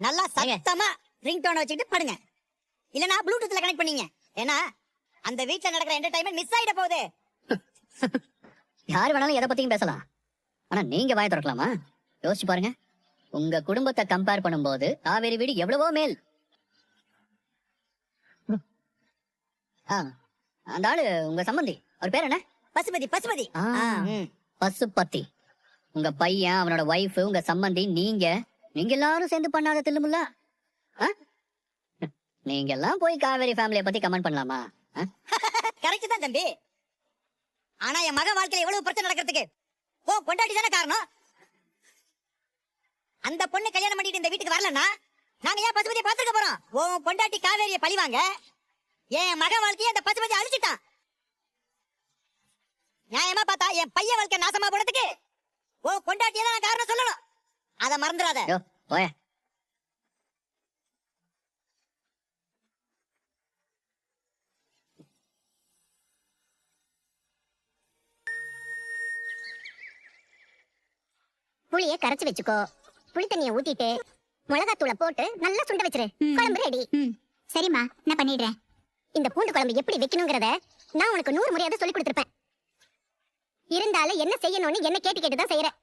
நல்லா சத்தமா ring tone வச்சுக்கிட்டு படுங்க. இல்லனா ப்ளூடூத்ல கனெக்ட் பண்ணீங்க. ஏன்னா அந்த வீட்ல நடக்கிற என்டர்டைன்மெண்ட் மிஸ் ஆயிட போகுது. யார் வேணாலும் எதை பத்தியும் பேசலாம். ஆனா நீங்க வாய திறக்கலாமா? யோசிச்சு பாருங்க. உங்க குடும்பத்தை கம்பேர் பண்ணும்போது காவேரி வீடு எவ்வளவோ மேல். அந்த ஆளு உங்க சம்பந்தி, அவர் பேர் என்ன? பசுபதி. பசுபதி பசுபதி. உங்க பையன், அவனோட வைஃப், உங்க சம்பந்தி, நீங்க எல்லாரும் சேர்ந்து பண்ணாத தில்லுமுல்ல. நீங்க எல்லாம் போய் காவேரி ஃபேமிலியை பத்தி கமெண்ட் பண்ணலாமா? கரெக்ட் தான் தம்பி. ஆனா என் மக வாழ்க்கையில எவ்வளவு பிரச்சனை நடக்கிறதுக்கு ஓ பொண்டாட்டி தானே காரணம். அந்த பொண்ணு கல்யாணம் பண்ணிட்டு இந்த வீட்டுக்கு வரலன்னா நாங்க ஏன் பசுபதியை பாத்துக்க போறோம்? ஓ பொண்டாட்டி காவேரிய பழிவாங்க என் மக வாழ்க்கையை அந்த பசுபதி அழிச்சிட்டான். நியாயமா பார்த்தா என் பையன் வாழ்க்கை நாசமா போனதுக்கு ஓ பொண்டாட்டியை தான் காரணம் சொல்லணும். அத மறந்துடாத. புளிய கரைச்சு வச்சுக்கோ. புளி தண்ணிய ஊத்திட்டு மிளகாத்தூளை போட்டு நல்லா சுண்ட வச்சிரு. குழம்பு ரெடி. சரிம்மா, நான் பண்ணிடுறேன். இந்த பூண்டு குழம்பு எப்படி வைக்கணுங்கிறத நான் உனக்கு 100 முறையாவது சொல்லி கொடுத்திருப்பேன். இருந்தாலும் என்ன செய்யணும்னு என்ன கேட்டு தான் செய்யறேன்.